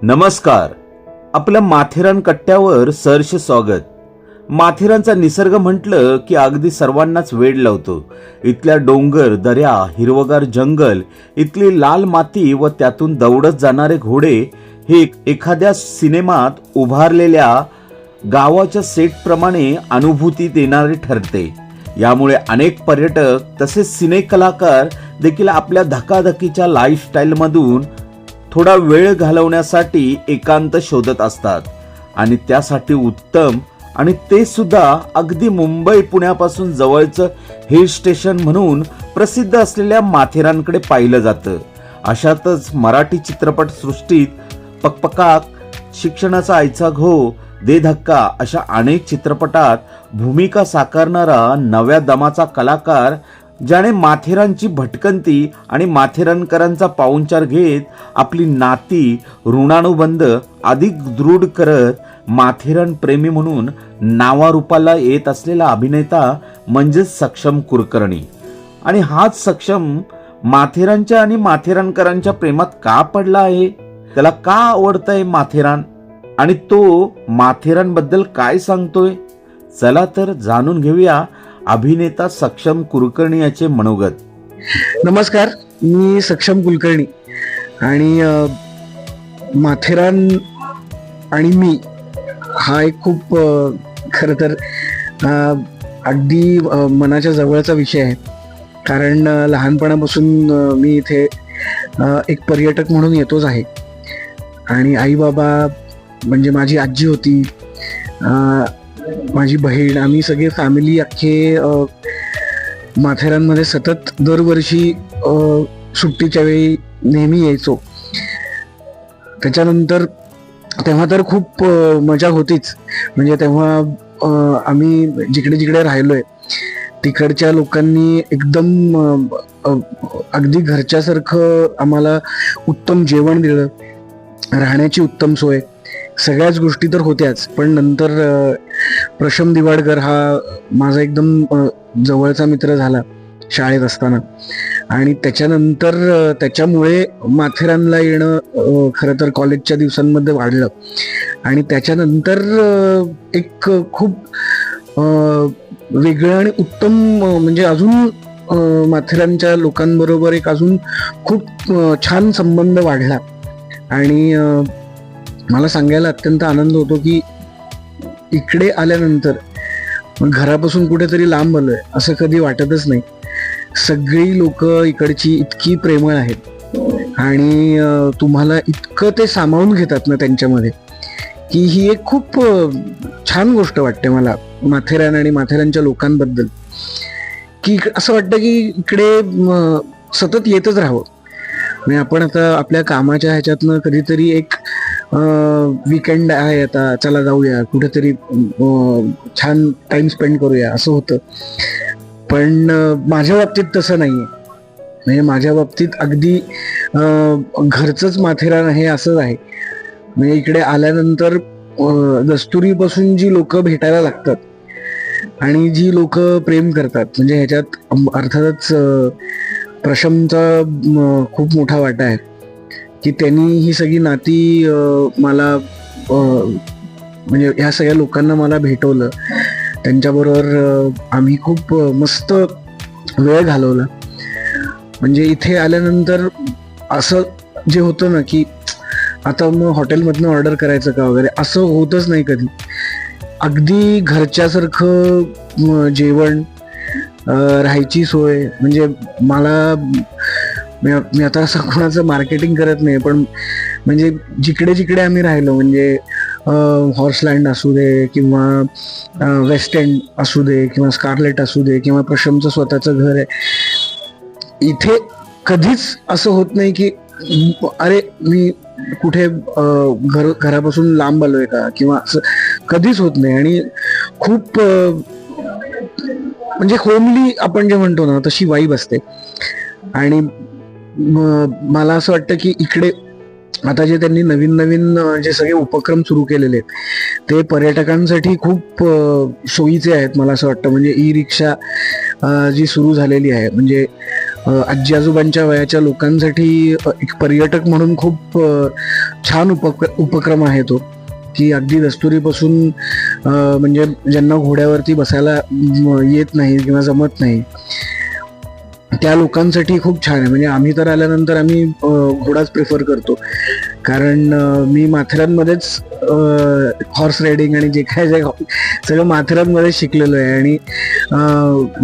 नमस्कार. आपल्या माथेरान कट्ट्यावर सहर्ष स्वागत. माथेरानचा निसर्ग म्हटलं की अगदी सर्वांनाच वेड लावतो. इथल्या डोंगर, दऱ्या, हिरवगार जंगल, इथली लाल माती व त्यातून दौडत जाणारे घोडे हे एखाद्या सिनेमात उभारलेल्या गावाच्या सेटप्रमाणे अनुभूती देणारे ठरते. यामुळे अनेक पर्यटक तसेच सिने कलाकार देखील आपल्या धकाधकीच्या लाईफस्टाईलमधून थोडा वेळ घालवण्यासाठी एकांत शोधत असतात आणि त्यासाठी उत्तम आणि ते सुद्धा अगदी मुंबई पुण्यापासून जवळचं हिल स्टेशन म्हणून प्रसिद्ध असलेल्या माथेरानकडे पाहिलं जातं. अशातच मराठी चित्रपट सृष्टीत पकपकाक, शिक्षणाचा आईचा घो, दे धक्का अशा अनेक चित्रपटात भूमिका साकारणारा नव्या दमाचा कलाकार ज्याने माथेरानची भटकंती आणि माथेरानकरांचा पाहुणचार घेत आपली नाती ऋणानुबंध अधिक दृढ करत माथेरान प्रेमी म्हणून नावारूपाला येत असलेला अभिनेता म्हणजेच सक्षम कुलकर्णी. आणि हाच सक्षम माथेरानच्या आणि माथेरानकरांच्या प्रेमात का पडला आहे, त्याला का आवडतंय माथेरान आणि तो माथेरानबद्दल काय सांगतोय, चला तर जाणून घेऊया अभिनेता सक्षम कुलकर्णी याचे मनोगत. नमस्कार, मी सक्षम कुलकर्णी आणि माथेरान आणि मी हा एक खूप खरं तर अगदी मनाच्या जवळचा विषय आहे. कारण लहानपणापासून मी इथे एक पर्यटक म्हणून येतोच आहे आणि आई बाबा म्हणजे माझी आजी होती, माझी बहीण, आम्ही सगळे फॅमिली अख्खे माथेरानमध्ये सतत दरवर्षी सुट्टीच्या वेळी नेहमी यायचो. त्याच्यानंतर तेव्हा तर खूप मजा होतीच. म्हणजे तेव्हा आम्ही जिकडे जिकडे राहिलोय तिकडच्या लोकांनी एकदम अगदी घरच्यासारखं आम्हाला उत्तम जेवण दिलं, राहण्याची उत्तम सोय, सगळ्याच गोष्टी तर होत्याच. पण नंतर प्रशम दिवाडकर हा माझा एकदम जवळचा मित्र झाला शाळेत असताना आणि त्याच्यानंतर त्याच्यामुळे माथेरानला येणं खरं तर कॉलेजच्या दिवसांमध्ये वाढलं आणि त्याच्यानंतर एक खूप वेगळं आणि उत्तम म्हणजे अजून माथेरानच्या लोकांबरोबर एक अजून खूप छान संबंध वाढला. आणि मला सांगायला अत्यंत आनंद होतो की इकडे आल्यानंतर घरापासून कुठेतरी लांब आलोय असं कधी वाटतच नाही. सगळी लोक इकडची इतकी प्रेमळ आहेत आणि तुम्हाला इतकं ते सामावून घेतात ना त्यांच्यामध्ये की ही एक खूप छान गोष्ट वाटते मला माथेरान आणि माथेरानच्या लोकांबद्दल. की असं वाटतं की इकडे सतत येतच राहावं. म्हणजे आपण आता आपल्या कामाच्या ह्याच्यातनं कधीतरी एक वीकेंड आहे, आता चला जाऊया कुठेतरी छान टाइम स्पेंड करूया असं होतं. पण माझ्या बाबतीत तसं नाहीये. म्हणजे माझ्या बाबतीत अगदी घरचंच माथेरान आहे असंच आहे. म्हणजे इकडे आल्यानंतर दस्तुरीपासून जी लोक भेटायला लागतात आणि जी लोक प्रेम करतात म्हणजे ह्याच्यात अर्थातच प्रशमचा खूप मोठा वाटा आहे की त्यांनी ही सगळी नाती मला म्हणजे ह्या सगळ्या लोकांना मला भेटवलं. त्यांच्याबरोबर आम्ही खूप मस्त वेळ घालवला. म्हणजे इथे आल्यानंतर असं जे होतं ना की आता मग हॉटेलमधनं ऑर्डर करायचं का वगैरे असं होतच नाही कधी. अगदी घरच्यासारखं जेवण, राहायची सोय. म्हणजे मला मी आता असं कोणाचं मार्केटिंग करत नाही पण म्हणजे जिकडे जिकडे आम्ही राहिलो म्हणजे हॉर्सलँड असू दे किंवा वेस्ट एंड असू दे किंवा स्कारलेट असू दे किंवा प्रशमचं स्वतःचं घर आहे, इथे कधीच असं होत नाही की अरे मी कुठे घरापासून लांब आलोय का किंवा असं कधीच होत नाही. आणि खूप म्हणजे होमली आपण जे म्हणतो ना तशी वाईब असते. आणि मला असं वाटतं की इकडे आता जे त्यांनी नवीन नवीन जे सगळे उपक्रम सुरू केलेले आहेत ते पर्यटकांसाठी खूप सोयीचे आहेत मला असं वाटतं. म्हणजे ई रिक्षा जी सुरू झालेली आहे म्हणजे आजी आजोबांच्या वयाच्या लोकांसाठी एक पर्यटक म्हणून खूप छान उपक्रम आहे तो, की अगदी दस्तुरीपासून म्हणजे ज्यांना घोड्यावरती बसायला येत नाही किंवा जमत नाही त्या लोकांसाठी खूप छान आहे. म्हणजे आम्ही तर आल्यानंतर आम्ही घोडाच प्रिफर करतो, कारण मी माथेरानमध्येच हॉर्स रायडिंग आणि जे काय सगळं माथेरानमध्ये शिकलेलो आहे. आणि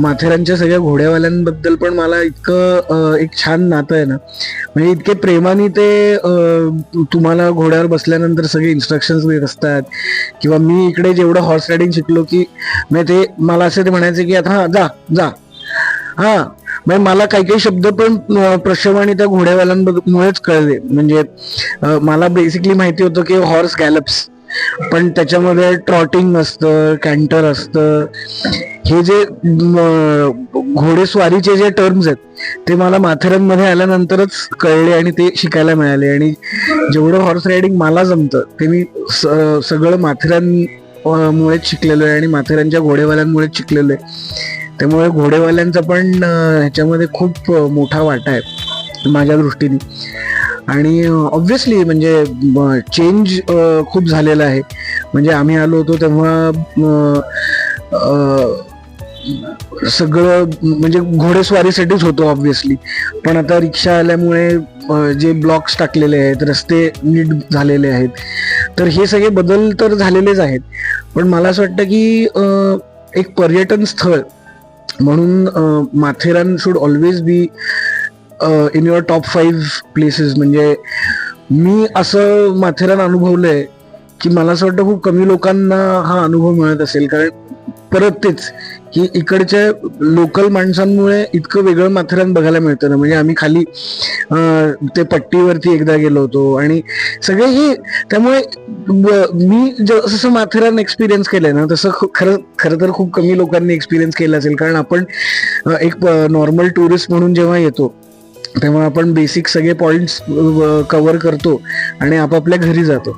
माथेरानच्या सगळ्या घोड्यावाल्यांबद्दल पण मला इतकं एक छान नातं आहे ना, म्हणजे इतके प्रेमाने ते तुम्हाला घोड्यावर बसल्यानंतर सगळे इन्स्ट्रक्शन्स देत असतात. किंवा मी इकडे जेवढं हॉर्स रायडिंग शिकलो की म्हणजे ते मला असं ते म्हणायचे की आता जा जा हा, म्हणजे मला काही काही शब्द पण प्रशवानी त्या घोड्यावाल्यांमुळेच कळले. म्हणजे मला बेसिकली माहिती होतं की हॉर्स गॅलप्स, पण त्याच्यामध्ये ट्रॉटिंग असतं, कॅन्टर असतं, हे जे घोडेस्वारीचे जे टर्म्स आहेत ते मला माथेरानमध्ये आल्यानंतरच कळले आणि ते शिकायला मिळाले. आणि जेवढं हॉर्स रायडिंग मला जमतं ते मी सगळं माथेरान मुळेच शिकलेलो आहे आणि माथेरानच्या घोडेवाल्यांमुळेच शिकलेलो आहे. त्यामुळे घोडेवाल्यांचा पण ह्याच्यामध्ये खूप मोठा वाटा आहे माझ्या दृष्टीने. आणि ऑब्व्हियसली म्हणजे चेंज खूप झालेला आहे. म्हणजे आम्ही आलो होतो तेव्हा सगळं म्हणजे घोडेस्वारीसाठीच होतं ऑब्व्हियसली, पण आता रिक्षा आल्यामुळे जे ब्लॉक्स टाकलेले आहेत, रस्ते नीट झालेले आहेत, तर हे सगळे बदल तर झालेलेच आहेत. पण मला असं वाटतं की एक पर्यटन स्थळ म्हणून Matheran should always be in your top 5 places. म्हणजे मी असं माथेरान अनुभवलंय की मला असं वाटतं खूप कमी लोकांना हा अनुभव मिळत असेल, कारण परत तेच की इकडच्या लोकल माणसांमुळे इतकं वेगळं माथेरान बघायला मिळतं ना. म्हणजे आम्ही खाली ते पट्टीवरती एकदा गेलो होतो आणि सगळे हे, त्यामुळे मी जसं माथेरान एक्सपिरियन्स केलंय ना तसं खरं तर खूप कमी लोकांनी एक्सपिरियन्स केलं असेल. कारण आपण एक नॉर्मल टुरिस्ट म्हणून जेव्हा येतो तेव्हा आपण बेसिक सगळे पॉइंट्स कव्हर करतो आणि आपापल्या घरी जातो.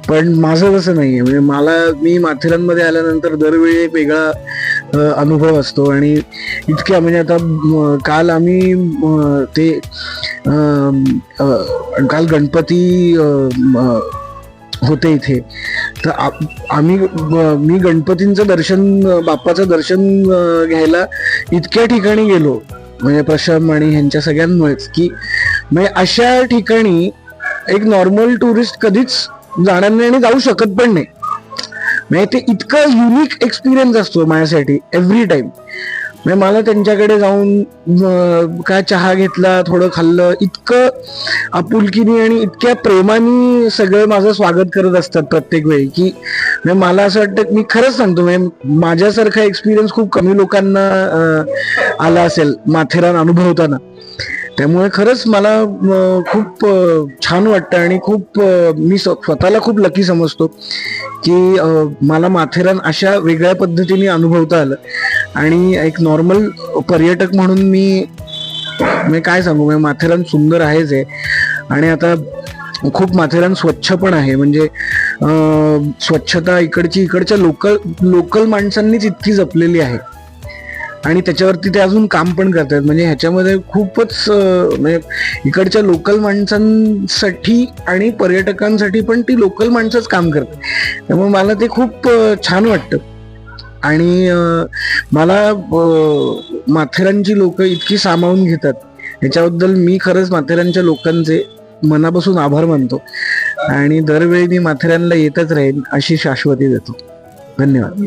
पण माझं तसं नाहीये. म्हणजे मी माथेरानमध्ये आल्यानंतर दरवेळी एक वेगळा अनुभव असतो. आणि इतक्या म्हणजे आता काल आम्ही ते काल गणपती होते इथे, तर मी गणपतींचं दर्शन, बाप्पाचं दर्शन घ्यायला इतक्या ठिकाणी गेलो, म्हणजे प्रशम आणि ह्यांच्या सगळ्यांमुळेच, की म्हणजे अशा ठिकाणी एक नॉर्मल टुरिस्ट कधीच जाणार नाही आणि जाऊ शकत पण नाही. म्हणजे ते इतकं युनिक एक्सपिरियन्स असतो माझ्यासाठी एव्हरी टाइम. म्हणजे मला त्यांच्याकडे जाऊन काय चहा घेतला, थोडं खाल्लं, इतकं आपुलकीने आणि इतक्या प्रेमाने सगळं माझं स्वागत करत असतात प्रत्येक वेळी, की म्हणजे मला असं वाटतं, मी खरंच सांगतो म्हणजे माझ्यासारखा एक्सपिरियन्स खूप कमी लोकांना आला असेल माथेरान अनुभवताना. त्यामुळे खरंच मला खूप छान वाटतं आणि खूप मी स्वतःला खूप लकी समजतो की मला माथेरान अशा वेगळ्या पद्धतीने अनुभवता आलं. आणि एक नॉर्मल पर्यटक म्हणून मी काय सांगू, म्हणजे माथेरान सुंदर आहेच आहे. आणि आता खूप माथेरान स्वच्छ पण आहे. म्हणजे स्वच्छता इकडच्या लोकल माणसांनीच इतकी जपलेली आहे आणि त्याच्यावरती ते अजून काम पण करतात. म्हणजे ह्याच्यामध्ये खूपच म्हणजे इकडच्या लोकल माणसांसाठी आणि पर्यटकांसाठी पण ती लोकल माणसंच काम करतात. त्यामुळे मला ते खूप छान वाटतं. आणि मला माथेरानची लोक इतकी सामावून घेतात ह्याच्याबद्दल मी खरंच माथेरानच्या लोकांचे मनापासून आभार मानतो. आणि दरवेळी मी माथेरानला येतच राहीन अशी शाश्वती देतो. धन्यवाद.